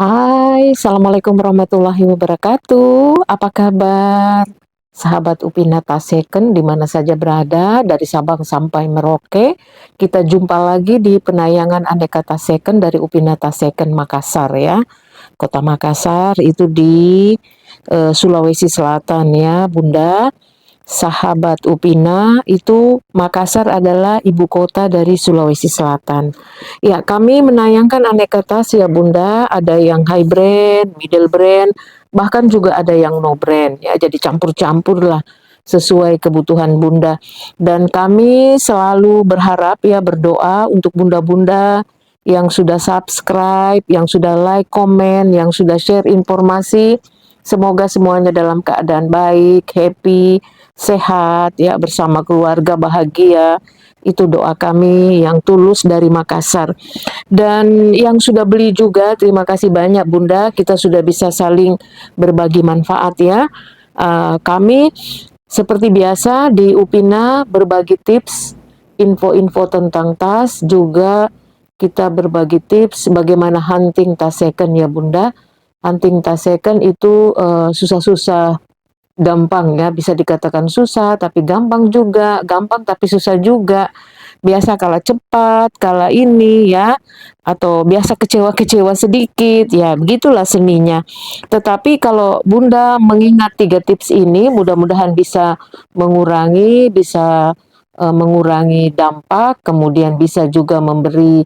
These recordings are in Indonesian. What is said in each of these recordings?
Hai, Assalamualaikum warahmatullahi wabarakatuh. Apa kabar? Sahabat Upinata Second di mana saja berada, dari Sabang sampai Merauke. Kita jumpa lagi di penayangan Andai Kata Second dari Upinata Second Makassar ya. Kota Makassar itu di Sulawesi Selatan ya, Bunda. Sahabat Upina, itu Makassar adalah ibu kota dari Sulawesi Selatan. Ya, kami menayangkan aneka tas ya Bunda, ada yang high brand, middle brand, bahkan juga ada yang no brand ya, jadi campur-campur lah sesuai kebutuhan Bunda. Dan kami selalu berharap ya, berdoa untuk Bunda-Bunda yang sudah subscribe, yang sudah like, komen, yang sudah share informasi. Semoga semuanya dalam keadaan baik, happy, sehat ya, bersama keluarga bahagia. Itu doa kami yang tulus dari Makassar. Dan yang sudah beli juga, terima kasih banyak Bunda. Kita sudah bisa saling berbagi manfaat ya. Kami seperti biasa di Upina berbagi tips, info-info tentang tas, juga kita berbagi tips bagaimana hunting tas second ya Bunda. Hunting tas second itu susah-susah gampang ya, bisa dikatakan susah tapi gampang juga, gampang tapi susah juga. Biasa kalah cepat, kalah ini ya, atau biasa kecewa-kecewa sedikit, ya begitulah seninya. Tetapi kalau Bunda mengingat tiga tips ini, mudah-mudahan bisa mengurangi dampak, kemudian bisa juga memberi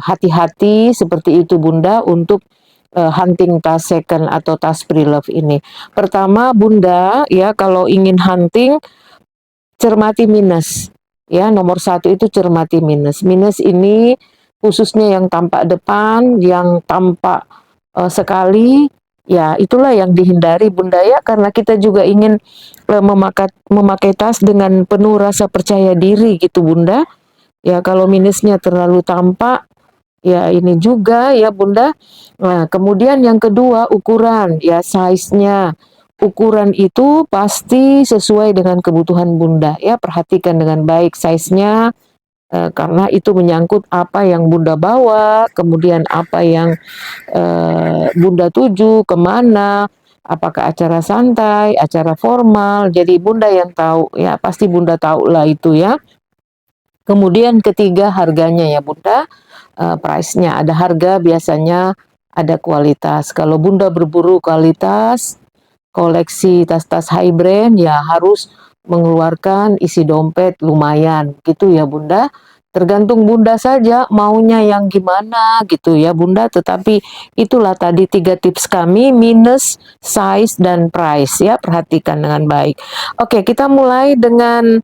hati-hati seperti itu Bunda untuk hunting tas second atau tas pre-love ini. Pertama Bunda ya, kalau ingin hunting, cermati minus. Ya, nomor satu itu cermati minus. Minus ini khususnya yang tampak depan, yang tampak sekali, ya itulah yang dihindari Bunda ya, karena kita juga ingin memakai tas dengan penuh rasa percaya diri gitu Bunda. Ya, kalau minusnya terlalu tampak, ya ini juga ya Bunda. Nah, kemudian yang kedua ukuran, ya size-nya. Ukuran itu pasti sesuai dengan kebutuhan Bunda ya, perhatikan dengan baik size-nya, karena itu menyangkut apa yang Bunda bawa, kemudian apa yang Bunda tuju, kemana, apakah acara santai, acara formal, jadi Bunda yang tahu ya, pasti Bunda tahu lah itu ya. Kemudian ketiga harganya ya Bunda, price-nya, ada harga biasanya ada kualitas. Kalau Bunda berburu kualitas, koleksi tas-tas high brand ya harus mengeluarkan isi dompet lumayan gitu ya Bunda. Tergantung Bunda saja maunya yang gimana gitu ya Bunda. Tetapi itulah tadi tiga tips kami, minus, size, dan price ya. Perhatikan dengan baik. Oke, kita mulai dengan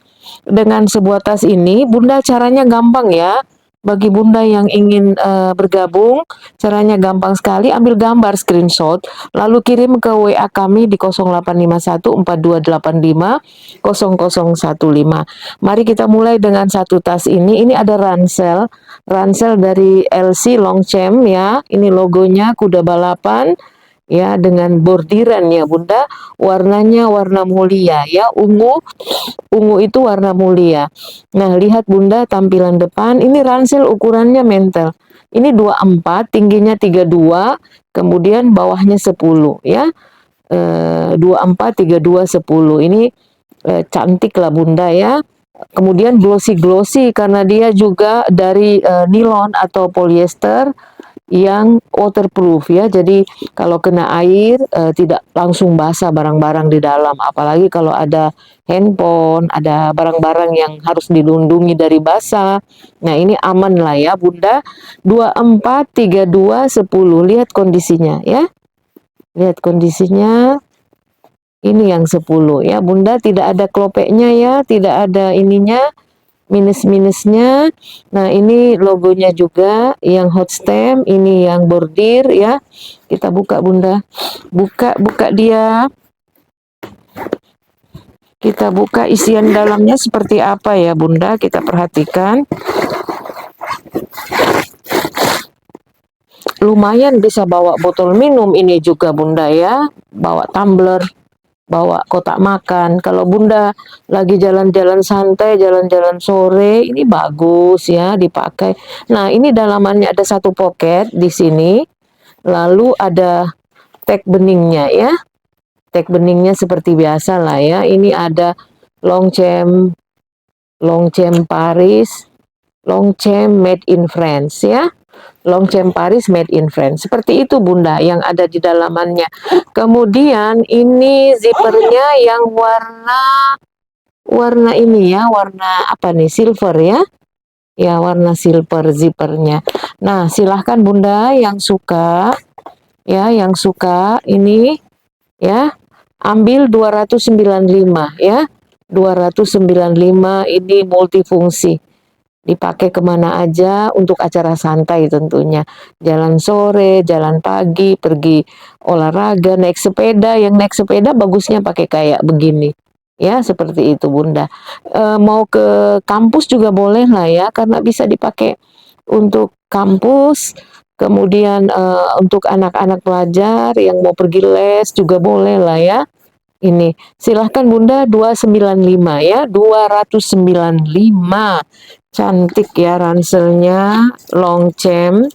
sebuah tas ini. Bunda, caranya gampang ya. Bagi Bunda yang ingin bergabung, caranya gampang sekali. Ambil gambar screenshot, lalu kirim ke WA kami di 085142850015. Mari kita mulai dengan satu tas ini. Ini ada ransel, ransel dari LC Longchamp ya. Ini logonya kuda balapan ya, dengan bordiran ya Bunda. Warnanya warna mulia ya, ungu. Ungu itu warna mulia. Nah, lihat Bunda tampilan depan. Ini ransel ukurannya mentel. Ini 24, tingginya 32, kemudian bawahnya 10 ya. 24, 32, 10. Ini cantik lah Bunda ya. Kemudian glossy-glossy karena dia juga dari nilon atau polyester yang waterproof ya. Jadi kalau kena air tidak langsung basah barang-barang di dalam. Apalagi kalau ada handphone, ada barang-barang yang harus dilindungi dari basah. Nah, ini aman lah ya Bunda. 24, 32, 10. Lihat kondisinya ya. Lihat kondisinya. Ini yang 10 ya Bunda, tidak ada klopeknya ya, tidak ada ininya, minus-minusnya. Nah, ini logonya juga yang hot stamp, ini yang bordir ya. Kita buka Bunda. Buka dia. Kita buka isian dalamnya seperti apa ya Bunda, kita perhatikan. Lumayan bisa bawa botol minum ini juga Bunda ya, bawa tumbler, bawa kotak makan. Kalau Bunda lagi jalan-jalan santai, jalan-jalan sore, ini bagus ya dipakai. Nah, ini dalamannya ada satu pocket di sini. Lalu ada tag beningnya ya. Tag beningnya seperti biasa lah ya. Ini ada Longchamp, Longchamp Paris, Longchamp made in France ya. Longchamp Paris made in France. Seperti itu Bunda yang ada di dalamannya. Kemudian ini zippernya yang warna ini ya, warna apa nih? Silver ya. Ya, warna silver zippernya. Nah, silahkan Bunda yang suka ya, yang suka ini ya, ambil 295 ya. 295 ini multifungsi. Dipakai kemana aja untuk acara santai tentunya. Jalan sore, jalan pagi, pergi olahraga, naik sepeda. Yang naik sepeda bagusnya pakai kayak begini. Ya, seperti itu Bunda. Mau ke kampus juga boleh lah ya, karena bisa dipakai untuk kampus. Kemudian untuk anak-anak pelajar yang mau pergi les juga boleh lah ya. Ini silahkan Bunda 295 ya, 295. Cantik ya ranselnya, Longchamp,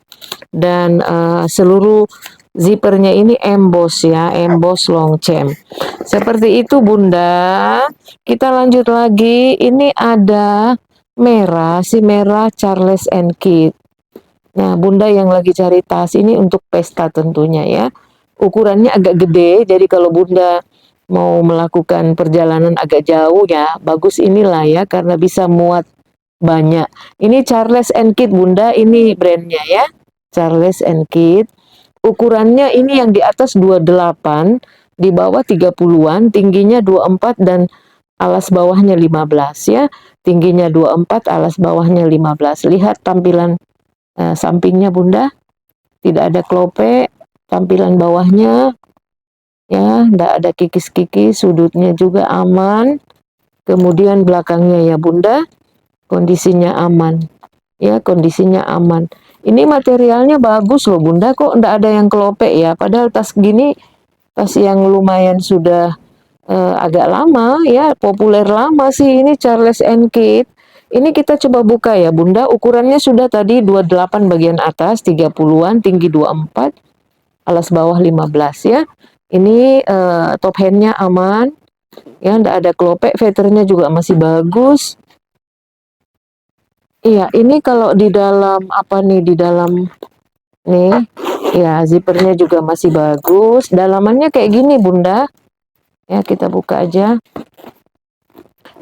dan seluruh zippernya ini emboss ya, emboss Longchamp. Seperti itu Bunda. Kita lanjut lagi. Ini ada merah, si merah Charles and Kit. Nah, Bunda yang lagi cari tas ini untuk pesta tentunya ya. Ukurannya agak gede, jadi kalau Bunda mau melakukan perjalanan agak jauh ya, bagus inilah ya, karena bisa muat banyak. Ini Charles and Kit Bunda, ini brandnya ya. Charles and Kit. Ukurannya ini yang di atas 28, di bawah 30-an, tingginya 24 dan alas bawahnya 15 ya. Tingginya 24, alas bawahnya 15. Lihat tampilan sampingnya Bunda. Tidak ada klope, tampilan bawahnya ya, tidak ada kikis-kikis, sudutnya juga aman. Kemudian belakangnya ya Bunda, kondisinya aman ya, kondisinya aman. Ini materialnya bagus loh Bunda, kok enggak ada yang kelope ya, padahal tas gini, tas yang lumayan sudah agak lama ya, populer lama sih ini Charles and Kit. Ini kita coba buka ya Bunda, ukurannya sudah tadi 28 bagian atas, 30-an, tinggi 24, alas bawah 15 ya. Ini top handnya aman ya, enggak ada kelope, veternya juga masih bagus. Iya, ini kalau di dalam apa nih, di dalam nih, ya zippernya juga masih bagus. Dalamannya kayak gini Bunda. Ya, kita buka aja.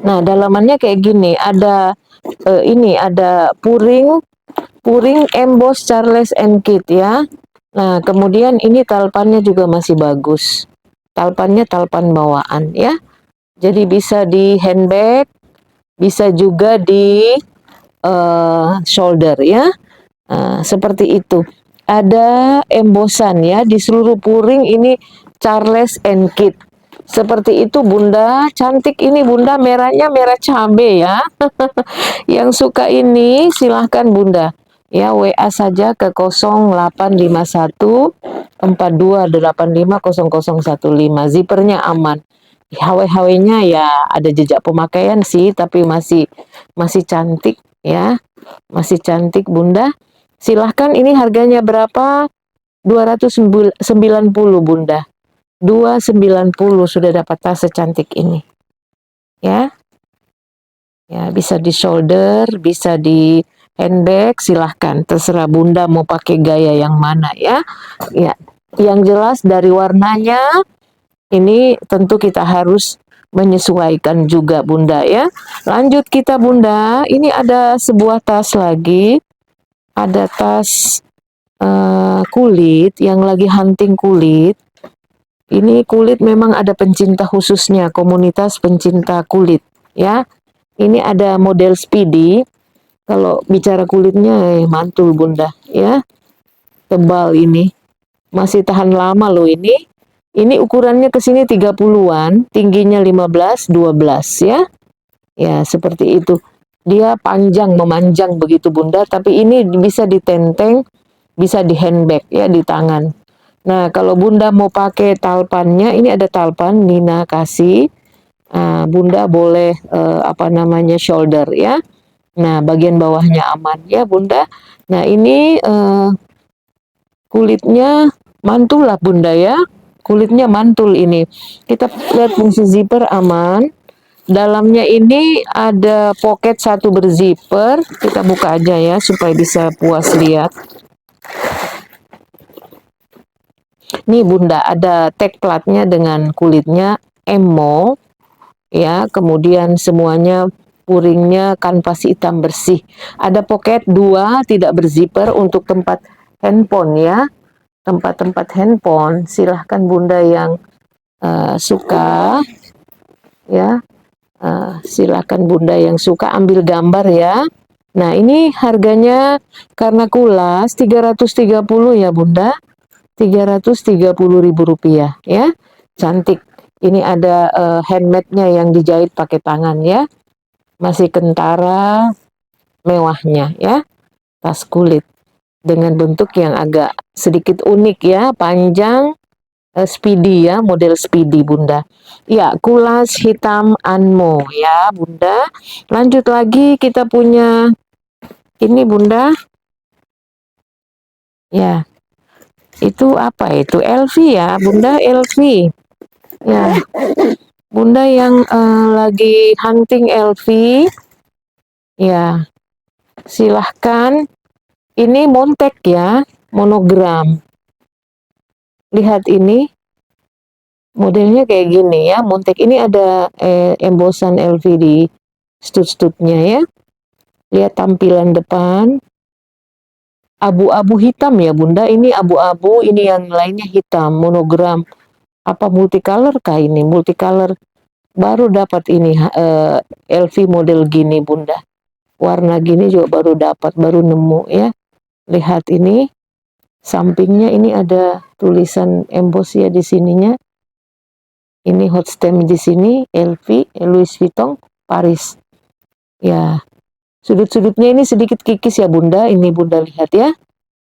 Nah, dalamannya kayak gini. Ada ini, ada puring emboss Charles and Kit ya. Nah, kemudian ini talpannya juga masih bagus. Talpannya talpan bawaan ya. Jadi bisa di handbag, bisa juga di shoulder ya. Seperti itu. Ada embosan ya di seluruh puring, ini Charles and Kit. Seperti itu Bunda, cantik ini Bunda, merahnya merah cabe ya. Yang suka ini silahkan Bunda. Ya, WA saja ke 0851 4285 0015. Zippernya aman. HW-HW-nya ya ada jejak pemakaian sih, tapi masih cantik ya. Masih cantik Bunda. Silahkan, ini harganya berapa? 290 Bunda. 290 sudah dapat tas secantik ini. Ya. Ya, bisa di shoulder, bisa di handbag, silahkan. Terserah Bunda mau pakai gaya yang mana ya. Ya. Yang jelas dari warnanya ini tentu kita harus menyesuaikan juga Bunda ya. Lanjut kita Bunda, ini ada sebuah tas lagi. Ada tas kulit yang lagi hunting kulit. Ini kulit memang ada pencinta khususnya, komunitas pencinta kulit ya. Ini ada model Speedy. Kalau bicara kulitnya mantul Bunda ya. Tebal ini. Masih tahan lama loh ini. Ini ukurannya ke sini 30-an, tingginya 15, 12 ya. Ya, seperti itu. Dia panjang, memanjang begitu Bunda, tapi ini bisa ditenteng, bisa di handbag ya, di tangan. Nah, kalau Bunda mau pakai talpannya, ini ada talpan Nina kasih. Bunda boleh apa namanya, shoulder ya. Nah, bagian bawahnya aman ya Bunda. Nah, ini kulitnya mantul lah Bunda ya. Kulitnya mantul ini. Kita lihat fungsi zipper aman. Dalamnya ini ada pocket satu berzipper. Kita buka aja ya supaya bisa puas lihat. Nih Bunda, ada tag platnya dengan kulitnya emo ya, kemudian semuanya puringnya kanvas hitam bersih. Ada pocket 2 tidak berzipper untuk tempat handphone ya. Tempat-tempat handphone, silahkan Bunda yang suka ya, silahkan Bunda yang suka ambil gambar ya. Nah ini harganya karena kulas 330 ya Bunda, 330.000 rupiah ya, cantik. Ini ada handmade-nya yang dijahit pakai tangan ya, masih kentara mewahnya ya, tas kulit dengan bentuk yang agak sedikit unik ya, panjang, speedy ya, model speedy Bunda. Ya, kulas hitam Anmo ya Bunda. Lanjut lagi kita punya ini Bunda. Ya, itu apa itu? LV ya Bunda, LV. Ya, Bunda yang lagi hunting LV, ya silahkan. Ini montek ya, monogram. Lihat ini, modelnya kayak gini ya, montek ini ada embosan LV di stud-studnya ya. Lihat tampilan depan, abu-abu hitam ya Bunda, ini abu-abu, ini yang lainnya hitam, monogram. Apa multicolor kah ini? Multicolor, baru dapat ini LV model gini Bunda. Warna gini juga baru dapat, baru nemu ya. Lihat ini, sampingnya ini ada tulisan emboss ya di sininya. Ini hot stamp di sini, LV, Louis Vuitton, Paris. Ya, sudut-sudutnya ini sedikit kikis ya Bunda. Ini Bunda lihat ya,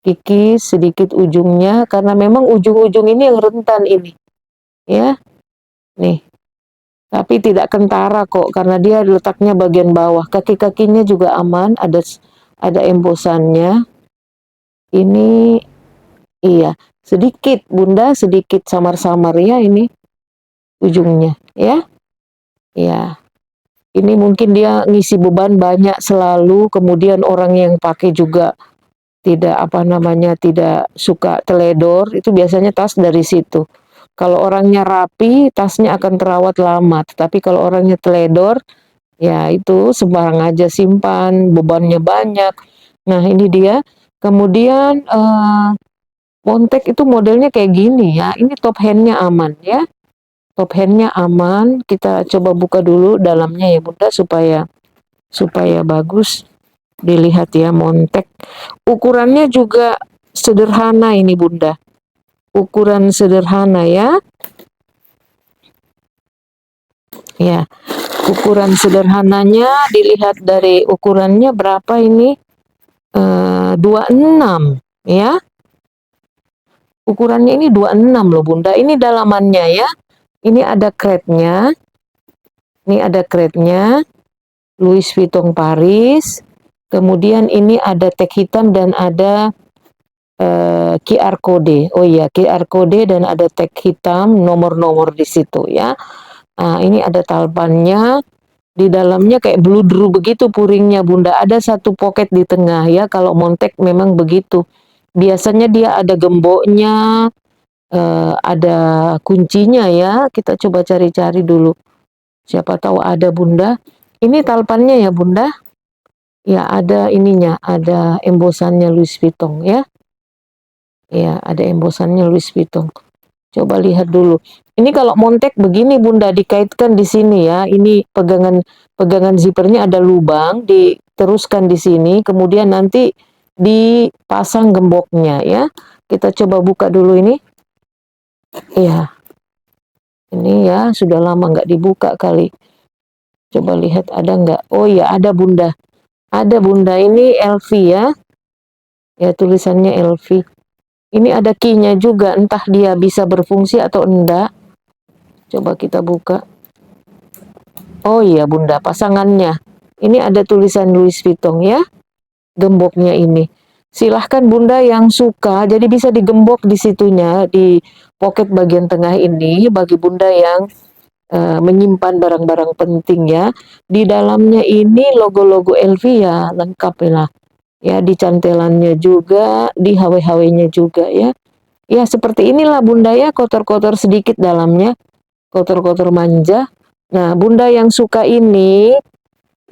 kikis sedikit ujungnya karena memang ujung-ujung ini yang rentan ini. Ya, nih. Tapi tidak kentara kok karena dia letaknya bagian bawah. Kaki-kakinya juga aman, ada embosannya. Ini iya, sedikit Bunda, sedikit samar-samar ya ini ujungnya ya. Ya. Ini mungkin dia ngisi beban banyak selalu, kemudian orang yang pakai juga tidak apa namanya, tidak suka teledor, itu biasanya tas dari situ. Kalau orangnya rapi, tasnya akan terawat lama, tapi kalau orangnya teledor, ya itu sembarang aja simpan, bebannya banyak. Nah ini dia. Kemudian montek itu modelnya kayak gini ya, ini top handnya aman ya. Top handnya aman, kita coba buka dulu dalamnya ya Bunda supaya bagus dilihat ya montek. Ukurannya juga sederhana ini Bunda, ukuran sederhana ya. Ya, ukuran sederhananya dilihat dari ukurannya berapa ini, 26 ya. Ukurannya ini 26 loh Bunda, ini dalamannya ya. Ini ada crate-nya. Ini ada crate-nya. Louis Vuitton Paris. Kemudian ini ada tag hitam dan ada QR kode. Oh iya, QR kode dan ada tag hitam, nomor-nomor di situ ya. Nah, ini ada talpannya. Di dalamnya kayak bludru begitu puringnya Bunda. Ada satu pocket di tengah ya. Kalau montek memang begitu. Biasanya dia ada gemboknya, ada kuncinya ya. Kita coba cari-cari dulu. Siapa tahu ada Bunda. Ini talpannya ya Bunda. Ya ada ininya, ada embosannya Louis Vuitton ya. Ya ada embosannya Louis Vuitton. Coba lihat dulu. Ini kalau montek begini Bunda, dikaitkan di sini ya. Ini pegangan zippernya ada lubang, diteruskan di sini, kemudian nanti dipasang gemboknya ya. Kita coba buka dulu ini. Iya. Ini ya sudah lama nggak dibuka kali. Coba lihat ada nggak? Oh iya ada Bunda. Ada Bunda, ini LV ya. Ya tulisannya LV. Ini ada key-nya juga, entah dia bisa berfungsi atau enggak. Coba kita buka. Oh iya Bunda, pasangannya. Ini ada tulisan Louis Vuitton ya. Gemboknya ini. Silahkan Bunda yang suka, jadi bisa digembok di situnya, di pocket bagian tengah ini, bagi Bunda yang menyimpan barang-barang penting ya. Di dalamnya ini logo-logo LV ya, lengkap lah. Ya, di cantelannya juga, di HW-HW-nya juga ya. Ya, seperti inilah Bunda ya, kotor-kotor sedikit dalamnya, kotor-kotor manja. Nah, Bunda yang suka ini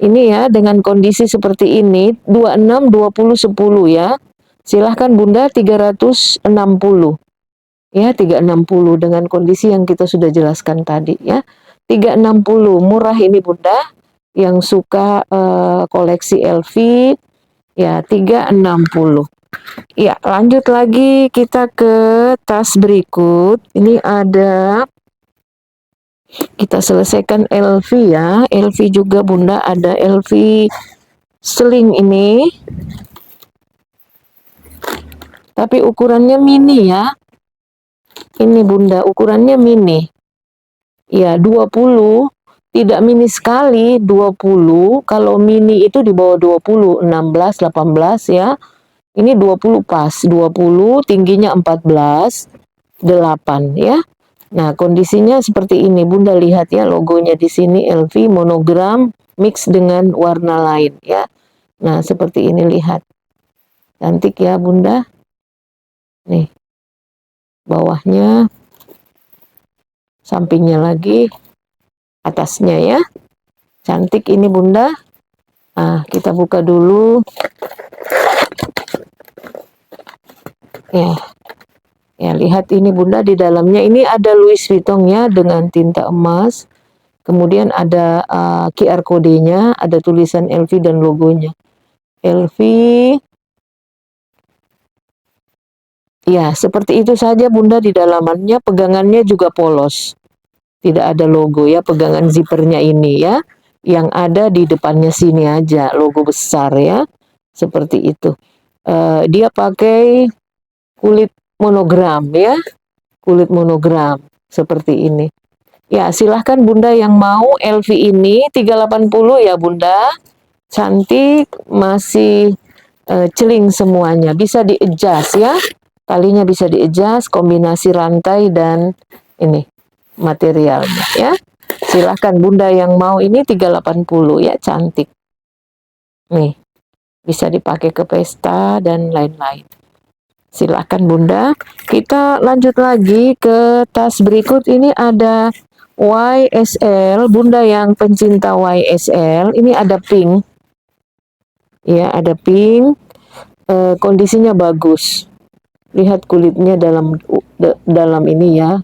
ya, dengan kondisi seperti ini, 26, 20, 10 ya. Silahkan Bunda 360. Ya, 360 dengan kondisi yang kita sudah jelaskan tadi ya. 360 murah ini Bunda. Yang suka koleksi LV ya 360. Ya, lanjut lagi kita ke tas berikut. Ini ada, kita selesaikan LV ya. LV juga Bunda, ada LV sling ini. Tapi ukurannya mini ya. Ini Bunda, ukurannya mini. Ya, 20. Tidak mini sekali, 20. Kalau mini itu di bawah 20, 16, 18 ya. Ini 20 pas, 20, tingginya 14, 8 ya. Nah, kondisinya seperti ini. Bunda lihat ya, logonya di sini LV monogram mix dengan warna lain ya. Nah, seperti ini lihat. Cantik ya Bunda. Nih. Bawahnya, sampingnya lagi, atasnya ya. Cantik ini Bunda. Nah, kita buka dulu. Ya. Ya, lihat ini Bunda, di dalamnya ini ada Louis Vuitton ya dengan tinta emas. Kemudian ada QR kodenya, ada tulisan LV dan logonya. LV. Ya, seperti itu saja Bunda di dalamannya, pegangannya juga polos. Tidak ada logo ya, pegangan zippernya ini ya. Yang ada di depannya sini aja, logo besar ya. Seperti itu. Dia pakai kulit monogram ya. Kulit monogram seperti ini. Ya, silahkan Bunda yang mau LV ini 380 ya Bunda. Cantik, masih celing semuanya. Bisa di-adjust ya. Talinya bisa di-adjust, kombinasi rantai dan ini materialnya ya. Silahkan Bunda yang mau ini 380 ya, cantik. Nih, bisa dipakai ke pesta dan lain-lain. Silahkan Bunda. Kita lanjut lagi ke tas berikut. Ini ada YSL. Bunda yang pencinta YSL, ini ada pink. Ya, ada pink. Kondisinya bagus. Lihat kulitnya dalam ini ya,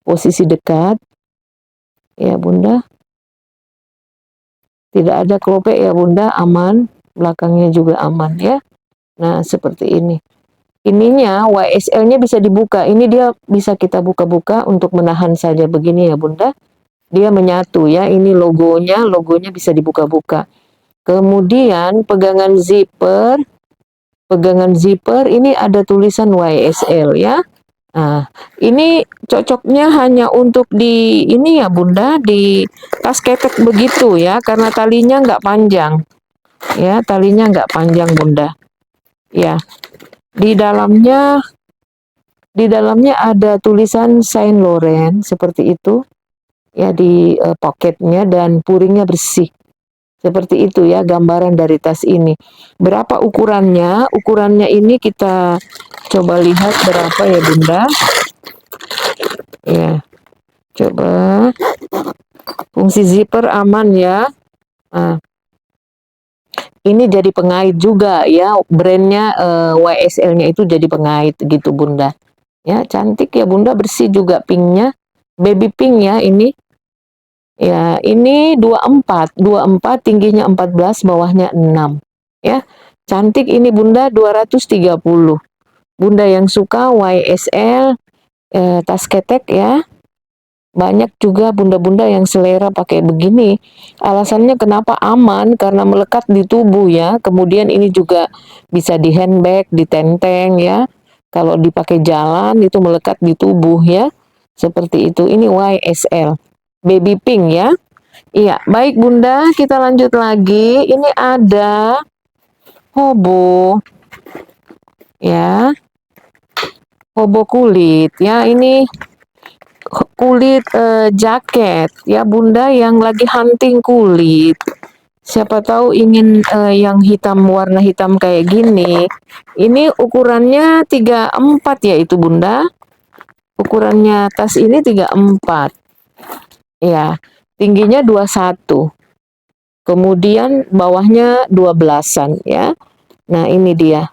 posisi dekat. Ya Bunda. Tidak ada kelopek ya Bunda, aman. Belakangnya juga aman ya. Nah, seperti ini. Ininya YSL-nya bisa dibuka. Ini dia bisa kita buka-buka untuk menahan saja begini ya Bunda. Dia menyatu ya. Ini logonya bisa dibuka-buka. Kemudian pegangan zipper ini ada tulisan YSL ya. Nah, ini cocoknya hanya untuk di ini ya Bunda, di tas ketek begitu ya, karena talinya nggak panjang. Ya, talinya nggak panjang Bunda. Ya, di dalamnya ada tulisan Saint Laurent seperti itu. Ya, di pocketnya dan puringnya bersih. Seperti itu ya gambaran dari tas ini. Berapa ukurannya? Ukurannya ini kita coba lihat berapa ya Bunda. Ya, coba. Fungsi zipper aman ya. Nah, ini jadi pengait juga ya. Brandnya YSL-nya itu jadi pengait gitu Bunda. Ya, cantik ya Bunda, bersih juga pinknya. Baby pink ya ini. Ya, ini 24 tingginya 14, bawahnya 6. Ya. Cantik ini Bunda, 230. Bunda yang suka YSL tas ketek ya. Banyak juga bunda-bunda yang selera pakai begini. Alasannya kenapa aman? Karena melekat di tubuh ya. Kemudian ini juga bisa di handbag, di tenteng ya. Kalau dipakai jalan itu melekat di tubuh ya. Seperti itu. Ini YSL. Baby pink ya. Iya, baik Bunda, kita lanjut lagi. Ini ada Hobo. Ya, hobo kulit ya, ini kulit jaket ya Bunda, yang lagi hunting kulit. Siapa tahu ingin yang hitam, warna hitam kayak gini. Ini ukurannya 34 ya itu Bunda. Ukurannya tas ini 34. Ya, tingginya 21. Kemudian bawahnya 12-an ya. Nah, ini dia.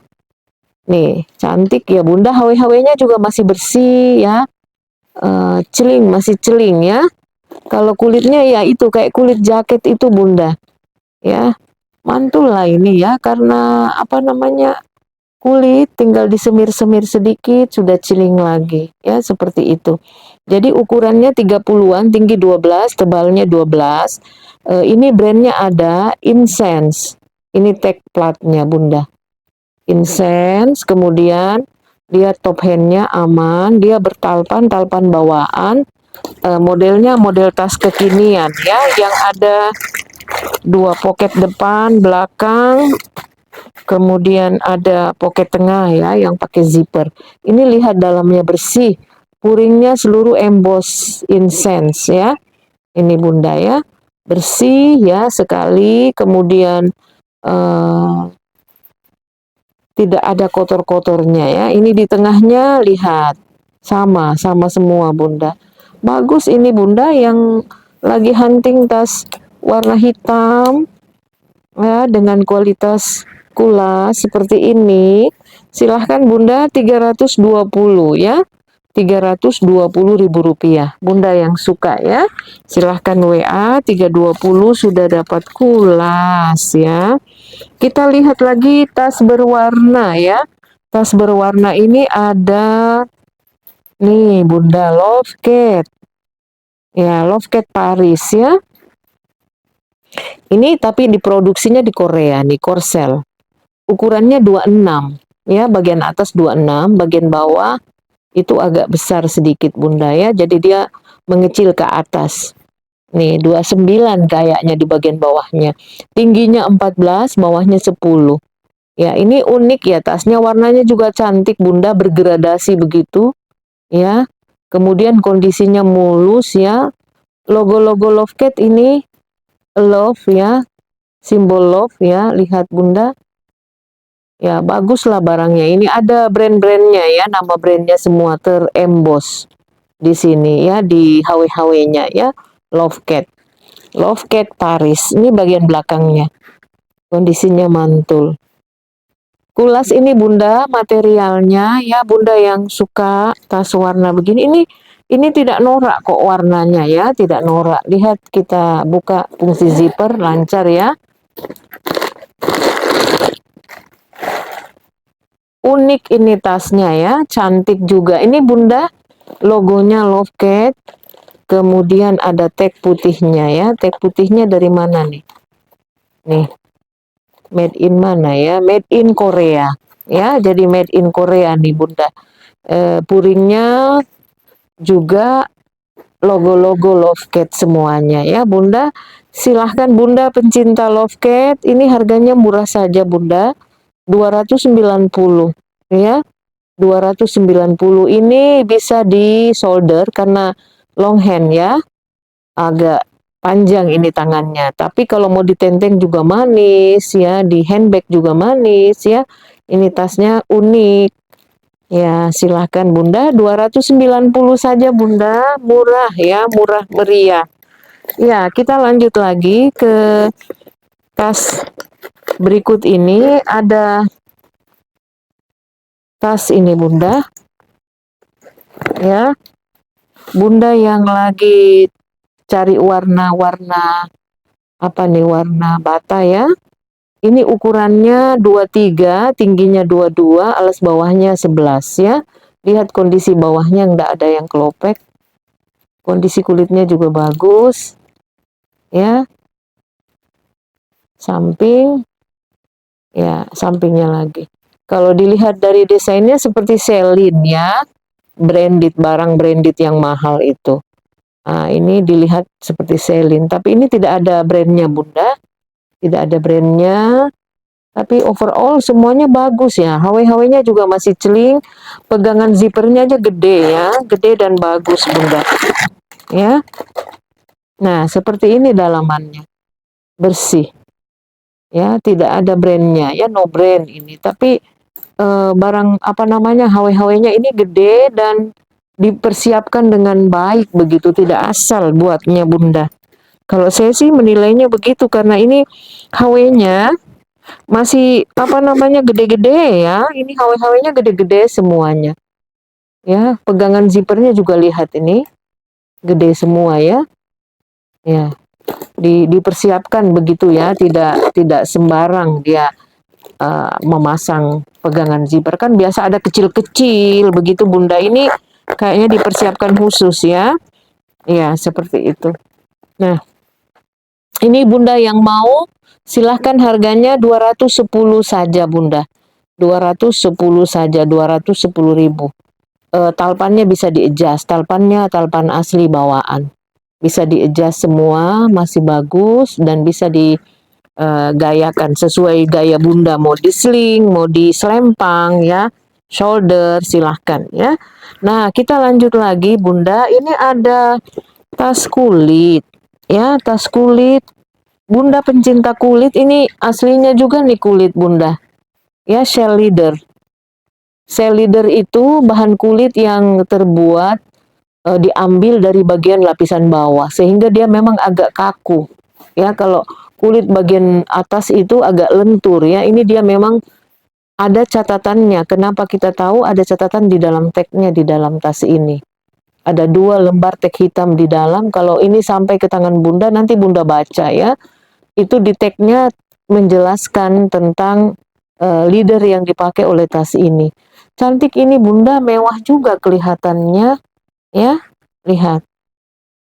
Nih, cantik ya Bunda. HW-HW-nya juga masih bersih ya. Celing, masih celing ya. Kalau kulitnya ya itu kayak kulit jaket itu Bunda. Ya, mantul lah ini ya, karena apa namanya, kulit tinggal disemir-semir sedikit sudah ciling lagi ya, seperti itu. Jadi ukurannya 30-an, tinggi 12, tebalnya 12. Ini brandnya ada Incense. Ini tag platnya Bunda. Incense, kemudian dia top handnya aman, dia bertalpan, talpan bawaan. Modelnya model tas kekinian ya, yang ada 2 pocket depan, belakang, kemudian ada pocket tengah ya, yang pakai zipper. Ini lihat dalamnya bersih, puringnya seluruh emboss incense ya. Ini Bunda ya, bersih ya sekali, kemudian tidak ada kotor-kotornya ya. Ini di tengahnya lihat, sama semua Bunda. Bagus ini Bunda, yang lagi hunting tas warna hitam ya, dengan kualitas kulas seperti ini. Silahkan Bunda, 320 ya. 320.000 rupiah. Bunda yang suka ya, silahkan WA 320 sudah dapat kulas ya. Kita lihat lagi tas berwarna ya. Tas berwarna ini ada nih Bunda, Lovecat. Ya, Lovecat Paris ya. Ini tapi diproduksinya di Korea nih, Korsel. Ukurannya 26 ya, bagian atas 26, bagian bawah itu agak besar sedikit Bunda ya. Jadi dia mengecil ke atas. Nih 29 kayaknya di bagian bawahnya. Tingginya 14, bawahnya 10. Ya, ini unik ya tasnya, warnanya juga cantik Bunda, bergradasi begitu ya. Kemudian kondisinya mulus ya. Logo-logo Lovecat ini love ya, simbol love ya, lihat Bunda. Ya, baguslah barangnya. Ini ada brand-brandnya ya, nama brandnya semua terembos di sini ya, di HW-HW-nya ya. Lovecat. Lovecat Paris. Ini bagian belakangnya. Kondisinya mantul. Kulas ini Bunda, materialnya ya, Bunda yang suka tas warna begini, ini tidak norak kok warnanya ya, tidak norak. Lihat, kita buka fungsi zipper, lancar ya. Unik ini tasnya ya, cantik juga. Ini Bunda, logonya Lovecat, kemudian ada tag putihnya ya. Tag putihnya dari mana nih? Nih, made in mana ya? Made in Korea ya, jadi made in Korea nih Bunda. Puringnya juga logo-logo Lovecat semuanya ya Bunda. Silahkan Bunda pencinta Lovecat, ini harganya murah saja Bunda, 290 ya. 290 ini bisa di solder karena long hand ya, agak panjang ini tangannya. Tapi kalau mau ditenteng juga manis ya, di handbag juga manis ya. Ini tasnya unik. Ya, silahkan Bunda, 290 saja Bunda, murah ya, murah meriah. Ya, kita lanjut lagi ke tas berikut ini. Ada tas ini Bunda, ya. Bunda yang lagi cari warna-warna apa nih, warna bata ya. Ini ukurannya 23, tingginya 22, alas bawahnya 11 ya. Lihat kondisi bawahnya, enggak ada yang kelopek. Kondisi kulitnya juga bagus. Ya. Samping. Ya, sampingnya lagi. Kalau dilihat dari desainnya seperti Celine ya. Branded, barang branded yang mahal itu. Nah, ini dilihat seperti Celine, tapi ini tidak ada brandnya Bunda. Tidak ada brandnya. Tapi overall semuanya bagus ya. HW-HW-nya juga masih celing. Pegangan zippernya aja gede ya, gede dan bagus Bunda. Ya. Nah, seperti ini dalamannya. Bersih. Ya, tidak ada brandnya. Ya, no brand ini. Tapi barang apa namanya HW-HW-nya ini gede dan dipersiapkan dengan baik begitu, tidak asal buatnya Bunda. Kalau saya sih menilainya begitu karena ini HW-nya masih apa namanya gede-gede ya. Ini HW-HW-nya gede-gede semuanya. Ya, pegangan zippernya juga lihat ini gede semua ya. Ya, dipersiapkan begitu ya, tidak sembarang dia memasang pegangan zipper. Kan biasa ada kecil-kecil begitu Bunda, ini kayaknya dipersiapkan khusus ya. Ya, seperti itu. Nah, ini Bunda yang mau silahkan, harganya 210 saja Bunda. 210 saja, 210.000. Talpannya bisa di-adjust, talpannya talpan asli bawaan. Bisa di-adjust semua, masih bagus dan bisa gayakan sesuai gaya Bunda, mau di sling, mau di selempang ya, shoulder, silahkan ya. Nah, kita lanjut lagi Bunda, ini ada tas kulit ya, tas kulit. Bunda pencinta kulit, ini aslinya juga nih kulit Bunda ya, shell leather. Shell leather itu bahan kulit yang terbuat diambil dari bagian lapisan bawah sehingga dia memang agak kaku ya. Kalau kulit bagian atas itu agak lentur ya, ini dia memang ada catatannya. Kenapa kita tahu? Ada catatan di dalam tagnya di dalam tas ini, ada 2 lembar tag hitam di dalam. Kalau ini sampai ke tangan Bunda, nanti Bunda baca ya, itu di tagnya menjelaskan tentang leather yang dipakai oleh tas ini. Cantik ini Bunda, mewah juga kelihatannya ya, lihat.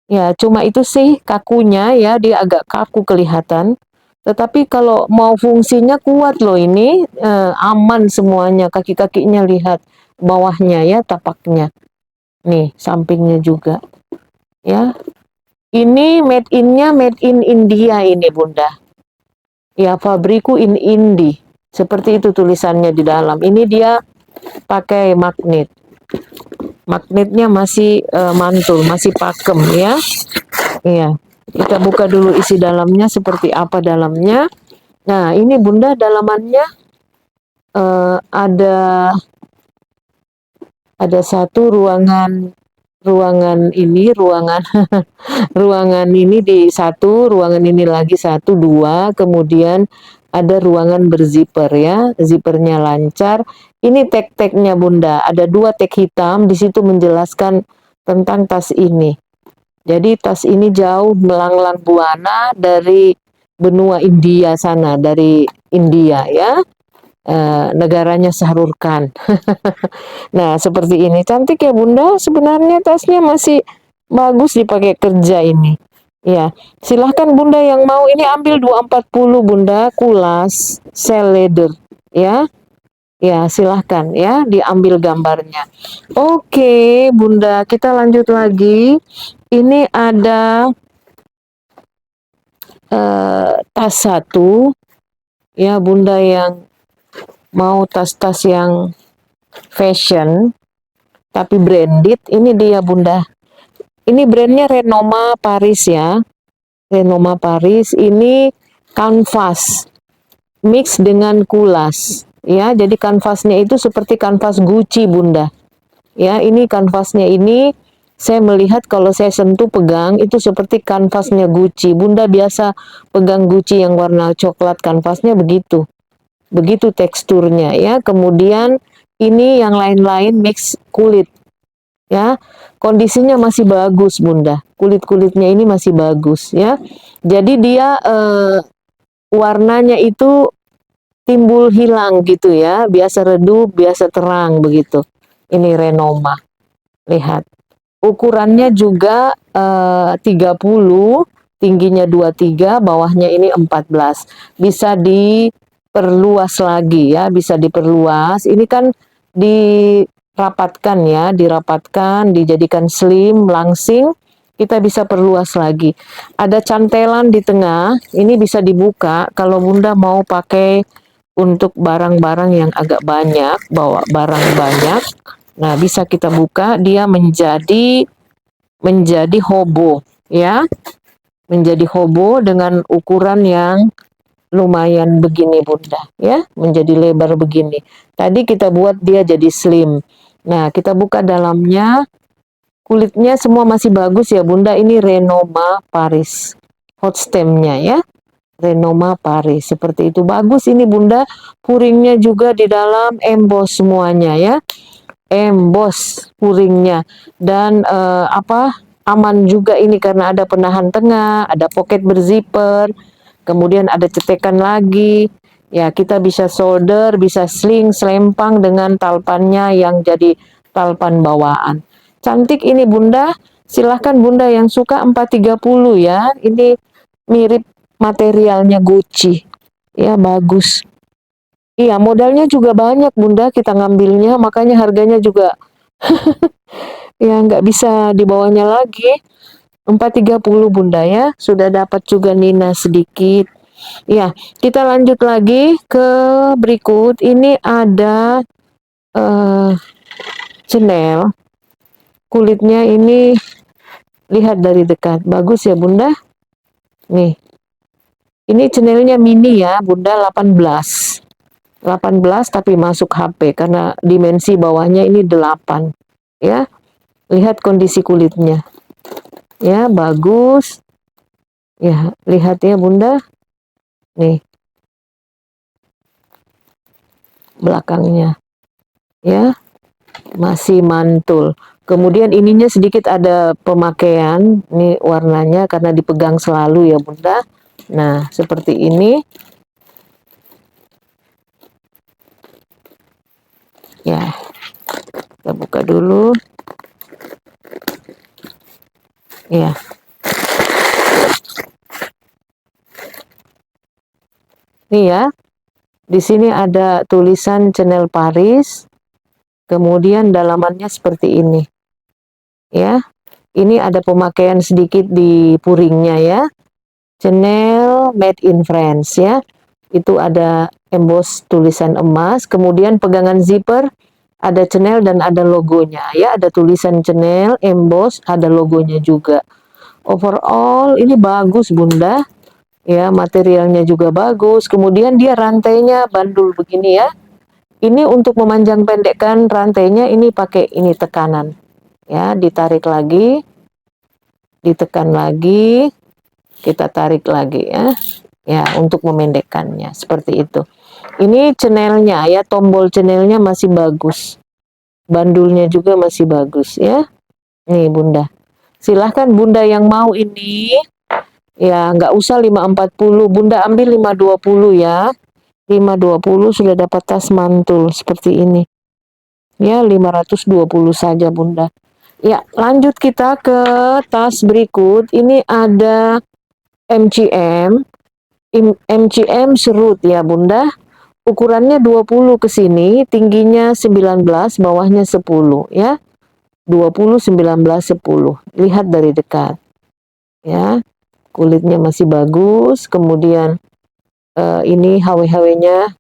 Ya, cuma itu sih kakunya ya, dia agak kaku kelihatan. Tetapi kalau mau fungsinya kuat loh ini, aman semuanya, kaki-kakinya lihat, bawahnya ya, tapaknya. Nih, sampingnya juga. Ya, ini made in-nya made in India ini Bunda. Ya, Fabriku in Indi. Seperti itu tulisannya di dalam. Ini dia pakai magnet. Magnetnya masih mantul, masih pakem ya. Iya, kita buka dulu isi dalamnya seperti apa dalamnya. Nah, ini Bunda dalamannya ada satu ruangan, ruangan ruangan ini di satu, ruangan ini lagi satu, dua, kemudian ada ruangan berzipper ya, zippernya lancar. Ini tag-tagnya Bunda, ada 2 tag hitam, di situ menjelaskan tentang tas ini. Jadi tas ini jauh melanglang buana dari benua India sana, dari India ya, negaranya Shahrukh Khan. Nah, seperti ini. Cantik ya Bunda, sebenarnya tasnya masih bagus dipakai kerja ini. Ya, silahkan Bunda yang mau ini ambil 240 Bunda, kulas, shell leather ya. Ya, silahkan ya, diambil gambarnya. Oke, Bunda, kita lanjut lagi. Ini ada tas satu ya Bunda yang mau tas-tas yang fashion tapi branded, ini dia Bunda. Ini brandnya Renoma Paris ya, Renoma Paris. Ini kanvas mix dengan kulas ya, jadi kanvasnya itu seperti kanvas Gucci Bunda ya. Ini kanvasnya ini saya melihat, kalau saya sentuh pegang itu seperti kanvasnya Gucci. Bunda biasa pegang Gucci yang warna coklat, kanvasnya begitu. Begitu teksturnya ya. Kemudian ini yang lain-lain mix kulit ya. Kondisinya masih bagus Bunda. Kulit-kulitnya ini masih bagus ya. Jadi dia warnanya itu timbul hilang gitu ya. Biasa redup, biasa terang begitu. Ini Renoma. Lihat. Ukurannya juga 30, tingginya 23, bawahnya ini 14. Bisa diperluas lagi ya, bisa diperluas. Ini kan dirapatkan ya, dirapatkan, dijadikan slim, langsing. Kita bisa perluas lagi. Ada cantelan di tengah, ini bisa dibuka kalau Bunda mau pakai untuk barang-barang yang agak banyak, bawa barang banyak. Nah, bisa kita buka, dia menjadi hobo, ya. Menjadi hobo dengan ukuran yang lumayan begini Bunda, ya, menjadi lebar begini. Tadi kita buat dia jadi slim. Nah, kita buka dalamnya, kulitnya semua masih bagus ya Bunda. Ini Renoma Paris, hot stemnya ya. Renoma Paris, seperti itu. Bagus ini Bunda, puringnya juga di dalam emboss semuanya ya. Emboss puringnya. Dan aman juga ini karena ada penahan tengah, ada pocket berzipper, kemudian ada cetekan lagi. Ya, kita bisa solder, bisa sling, selempang dengan talpannya yang jadi talpan bawaan. Cantik ini Bunda. Silahkan Bunda yang suka 430 ya. Ini mirip materialnya Gucci. Ya, bagus. Iya, modalnya juga banyak Bunda kita ngambilnya, makanya harganya juga ya nggak bisa dibawanya lagi. 430 Bunda ya. Sudah dapat juga Nina sedikit. Ya, kita lanjut lagi ke berikut. Ini ada Chanel. Kulitnya ini lihat dari dekat. Bagus ya Bunda. Nih. Ini Chanelnya mini ya Bunda, 18. 18 tapi masuk HP karena dimensi bawahnya ini 8. Ya. Lihat kondisi kulitnya. Ya, bagus. Ya, lihat ya Bunda. Nih. Belakangnya. Ya. Masih mantul. Kemudian ininya sedikit ada pemakaian. Ini warnanya karena dipegang selalu ya Bunda. Nah, seperti ini. Ya. Kita buka dulu. Ya. Nih ya. Di sini ada tulisan Chanel Paris. Kemudian dalamannya seperti ini. Ya. Ini ada pemakaian sedikit di puringnya ya. Chanel Made in France ya. Itu ada emboss tulisan emas. Kemudian pegangan zipper ada Chanel dan ada logonya ya. Ada tulisan Chanel, emboss, ada logonya juga. Overall ini bagus Bunda. Ya, materialnya juga bagus. Kemudian dia rantainya bandul begini ya. Ini untuk memanjang pendekkan rantainya ini pakai ini tekanan. Ya, ditarik lagi. Ditekan lagi, kita tarik lagi ya. Ya, untuk memendekkannya seperti itu. Ini Chanelnya ya, tombol Chanelnya masih bagus. Bandulnya juga masih bagus ya. Nih Bunda. Silahkan Bunda yang mau ini ya, nggak usah 540, Bunda ambil 520 ya. 520 sudah dapat tas mantul seperti ini. Ya, 520 saja Bunda. Ya, lanjut kita ke tas berikut. Ini ada MCM. MCM serut ya Bunda. Ukurannya 20 ke sini, tingginya 19, bawahnya 10 ya. 20, 19, 10. Lihat dari dekat. Ya. Kulitnya masih bagus, kemudian ini HW-HW-nya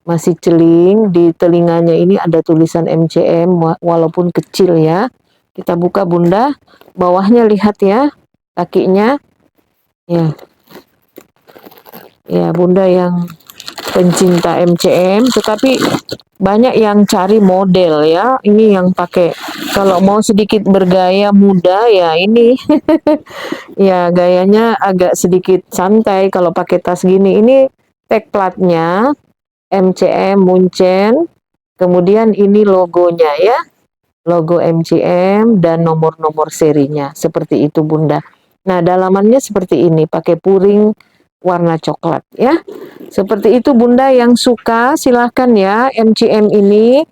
masih celing, di telinganya ini ada tulisan MCM walaupun kecil ya. Kita buka Bunda, bawahnya lihat ya, kakinya. Ya. Ya, Bunda yang pencinta MCM, tetapi banyak yang cari model ya. Ini yang pakai kalau mau sedikit bergaya muda ya ini. Ya, gayanya agak sedikit santai kalau pakai tas gini. Ini tag platnya MCM Munchen. Kemudian ini logonya ya. Logo MCM dan nomor-nomor serinya. Seperti itu Bunda. Nah, dalamannya seperti ini, pakai puring warna coklat ya. Seperti itu Bunda yang suka silahkan ya. MCM ini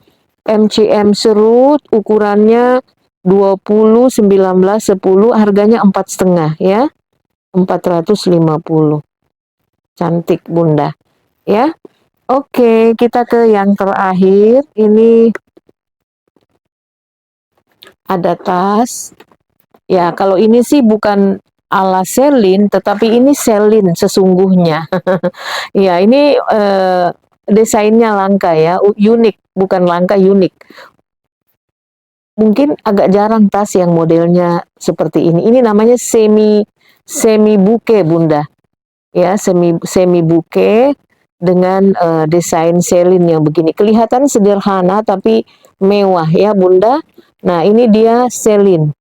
MCM serut ukurannya 20, 19, 10, harganya 4,5 ya. 450. Cantik Bunda ya. Oke, kita ke yang terakhir. Ini ada tas. Ya, kalau ini sih bukan ala Celine, tetapi ini Celine sesungguhnya. Ya, ini desainnya langka ya, unik, bukan langka, unik. Mungkin agak jarang tas yang modelnya seperti ini. Ini namanya semi buke, Bunda. Ya, semi buke dengan desain selin yang begini. Kelihatan sederhana tapi mewah ya, Bunda. Nah, ini dia selin.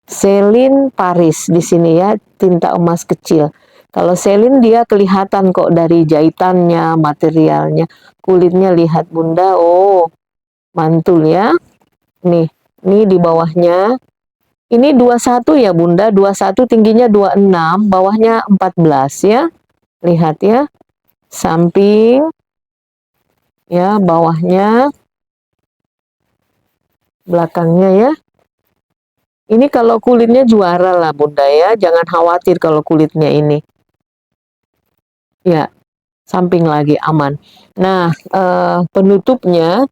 Selin Paris di sini ya, tinta emas kecil. Kalau selin dia kelihatan kok dari jahitannya, materialnya, kulitnya, lihat Bunda. Oh, mantul ya. Nih di bawahnya. Ini 21 ya Bunda, 21 tingginya 26, bawahnya 14 ya. Lihat ya. Samping ya, bawahnya, belakangnya ya. Ini kalau kulitnya juara lah Bunda ya, jangan khawatir kalau kulitnya ini. Ya, samping lagi aman. Nah, penutupnya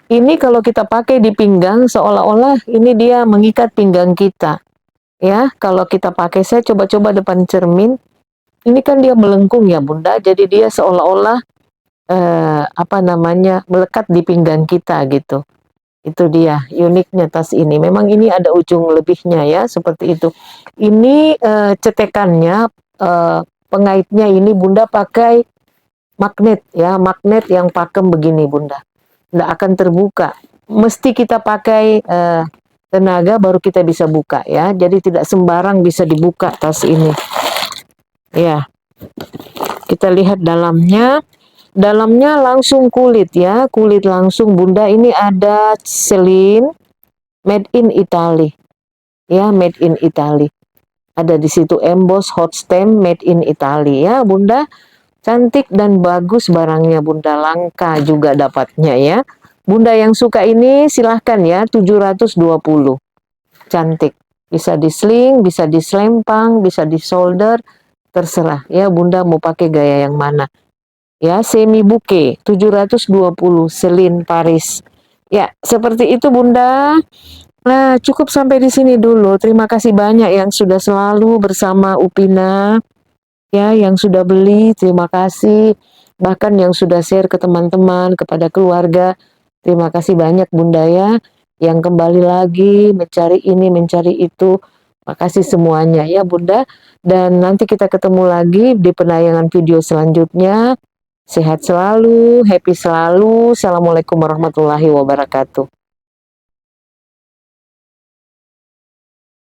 ini kalau kita pakai di pinggang seolah-olah ini dia mengikat pinggang kita. Ya, kalau kita pakai, saya coba-coba depan cermin. Ini kan dia melengkung ya Bunda, jadi dia seolah-olah apa namanya, melekat di pinggang kita gitu. Itu dia uniknya tas ini. Memang ini ada ujung lebihnya ya, seperti itu. Ini cetekannya, pengaitnya ini Bunda pakai magnet ya, magnet yang pakem begini Bunda. Nggak akan terbuka. Mesti kita pakai tenaga baru kita bisa buka ya. Jadi tidak sembarang bisa dibuka tas ini. Ya, kita lihat dalamnya. Dalamnya langsung kulit ya, kulit langsung Bunda. Ini ada selin made in Italy. Ya, made in Italy. Ada di situ emboss hot stamp made in Italy ya, Bunda. Cantik dan bagus barangnya Bunda, langka juga dapatnya ya. Bunda yang suka ini silahkan ya, 720. Cantik. Bisa di sling, bisa di selempang, bisa di solder, terserah ya Bunda mau pakai gaya yang mana. Ya, semi bouquet 720 Celine Paris. Ya, seperti itu Bunda. Nah, cukup sampai di sini dulu. Terima kasih banyak yang sudah selalu bersama Upina. Ya, yang sudah beli, terima kasih. Bahkan yang sudah share ke teman-teman, kepada keluarga. Terima kasih banyak Bunda ya. Yang kembali lagi mencari ini, mencari itu. Makasih semuanya ya Bunda. Dan nanti kita ketemu lagi di penayangan video selanjutnya. Sehat selalu, happy selalu. Assalamualaikum warahmatullahi wabarakatuh.